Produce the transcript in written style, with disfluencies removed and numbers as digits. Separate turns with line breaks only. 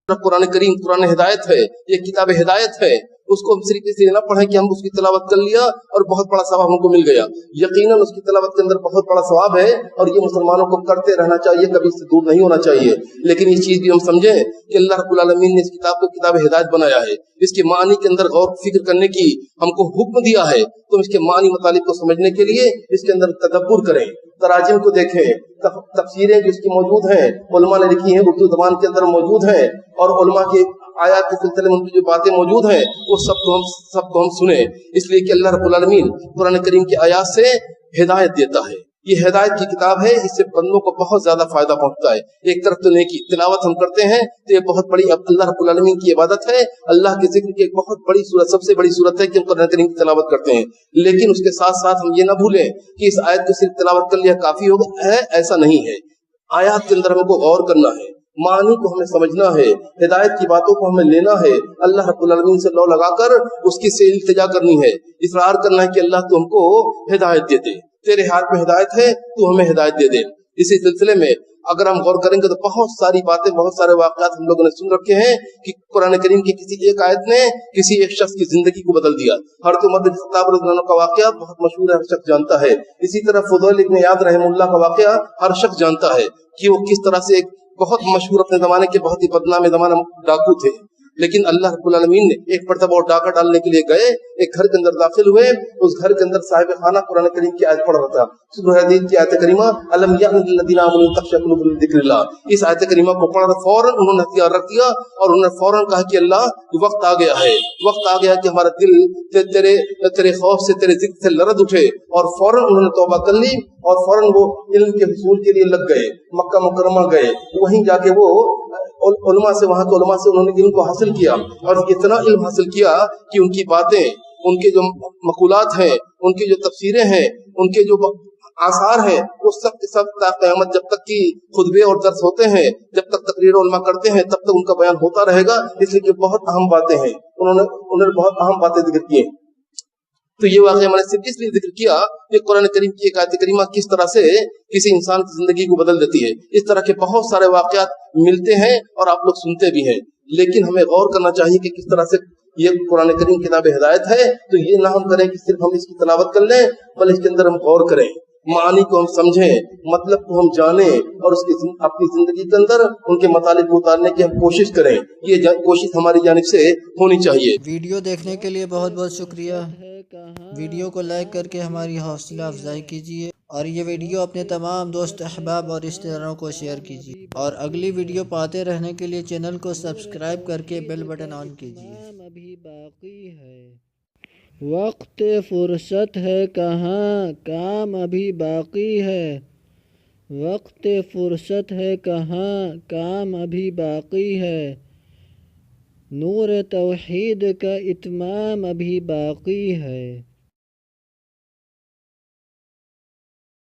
कुरान करीम कुरान हिदायत है, ये किताब हिदायत है, उसको हम सिर्फ इसलिए ना पढ़ें कि हम उसकी तिलावत कर लिया और बहुत बड़ा सवाब हमको मिल गया। यकीनन उसकी तिलावत के अंदर बहुत बड़ा सवाब है और ये मुसलमानों को करते रहना चाहिए, कभी इससे दूर नहीं होना चाहिए। लेकिन ये चीज भी हम समझें कि अल्लाह रब्बुल आलमीन ने इस किताब को किताब हिदायत बनाया है, इसके मानी के अंदर गौर फिक्र करने की हमको हुक्म दिया है, तो इसके मानी मतलब को समझने के लिए इसके अंदर तदब्बुर करें, तराजिम को देखें, तफसीरें जो इसकी मौजूद हैं, उलमा ने लिखी हैं, उर्दू ज़बान के अंदर मौजूद हैं, और उलमा के आयत के सिलसिले में उनकी जो बातें मौजूद हैं वो सबको हम सुने, इसलिए कि अल्लाह रब्बुल आलमीन कुरान करीम की आयत से हिदायत देता है। ये हिदायत की किताब है, इससे बंदों को बहुत ज्यादा फायदा पहुंचता है। एक तरफ तो नेकी तिलावत हम करते हैं तो ये बहुत बड़ी अल्लाह रब्बुल आलमीन की इबादत है, अल्लाह के जिक्र की एक बहुत बड़ी सूरत, सबसे बड़ी सूरत है कि हम कुरान करीम की तिलावत करते हैं। लेकिन उसके साथ साथ हम ये ना भूलें कि इस आयत को सिर्फ तिलावत कर लिया काफी होगा है, ऐसा नहीं है। आयत के अंदर हमको गौर करना है, मानी को हमें समझना है, हिदायत की बातों को हमें लेना है, अल्लाह रब्बुल आलमीन से लौ लगाकर उसकी से इल्तिजा करनी है, इसरार करना है कि अल्लाह तू हमको हिदायत दे दे, तेरे हाथ में हिदायत है, तू हमें हिदायत दे दे। इसी सिलसिले में अगर हम गौर करेंगे तो बहुत सारी बातें, बहुत सारे वाक़यात हम लोगों ने सुन रखे हैं कि कुरान करीम की किसी एक आयत ने किसी एक शख्स की जिंदगी को बदल दिया। हज़रत उमर बिन खत्ताब रज़ियल्लाहु अन्हु का वाक़या बहुत मशहूर है, हर शख्स जानता है। इसी तरह फुदैल इब्न इयाद रहमतुल्लाह का वाक़या हर शख्स जानता है कि वो किस तरह से एक बहुत मशहूर, अपने जमाने के बहुत ही बदनाम जमाना डाकू थे, लेकिन अल्लाह रब्बुल आलमीन ने एक मरतबा और डाका डालने के लिए गए, एक घर के अंदर दाखिल हुए, उस घर के अंदर साहिब खाना कुरान करीम की आयत पढ़ रहा था, सूरह हदीद की आयत करीमा अलम यअनि लिल्लज़ीना आमनू तख़शअ क़ुलूबुहुम लिज़िक्रिल्लाह, इस आयत करीमा को पढ़ फौरन उन्होंने हथियार रख दिया और उन्होंने फौरन कहा कि अल्लाह वक्त आ गया है, वक्त आ गया कि हमारा दिल तेरे खौफ से, तेरे जिक्र से लरज़ उठे, और फौरन उन्होंने तौबा कर ली और फौरन वो इल्म के हुसूल के लिए लग गए, मक्का मुकर्रमा गए, वहीं जाके वो उलमा से, वहां के उलमा से उन्होंने इल्म को हासिल किया और इतना इल्म हासिल किया कि उनकी बातें, उनके जो मक़ूलात हैं, उनकी जो तफसीरें हैं, उनके जो आसार हैं, वो सब के सब क़यामत जब तक की खुतबे और दर्स होते हैं, जब तक तकरीर उलमा करते हैं, तब तक उनका बयान होता रहेगा। इसलिए कि बहुत अहम बातें हैं, उन्होंने बहुत अहम बातें जिक्र की हैं। तो ये वाक़या मैंने सिर्फ इसलिए जिक्र किया कि कुरान करीम की एक आयत करीमा किस तरह से किसी इंसान की जिंदगी को बदल देती है। इस तरह के बहुत सारे वाक़यात मिलते हैं और आप लोग सुनते भी हैं, लेकिन हमें गौर करना चाहिए कि किस तरह से ये कुरान करीम किताब हिदायत है। तो ये ना हम करें कि सिर्फ हम इसकी तिलावत कर लें, बल्कि इसके अंदर हम गौर करें, मानी को हम समझें, मतलब को हम जानें और उसकी अपनी जिंदगी के अंदर उनके मतलब को उतारने की हम कोशिश करें। ये कोशिश हमारी जानिब से होनी चाहिए।
वीडियो देखने के लिए बहुत बहुत शुक्रिया। वीडियो को लाइक करके हमारी हौसला अफजाई कीजिए और ये वीडियो अपने तमाम दोस्त अहबाब और रिश्तेदारों को शेयर कीजिए, और अगली वीडियो पाते रहने के लिए चैनल को सब्सक्राइब करके बेल बटन ऑन कीजिए।
अभी बाकी है, वक्त फुर्सत है कहाँ, काम अभी बाकी है, वक्त फुर्सत है कहाँ, काम अभी बाकी है, नूर तौहीद का इत्माम अभी बाकी है।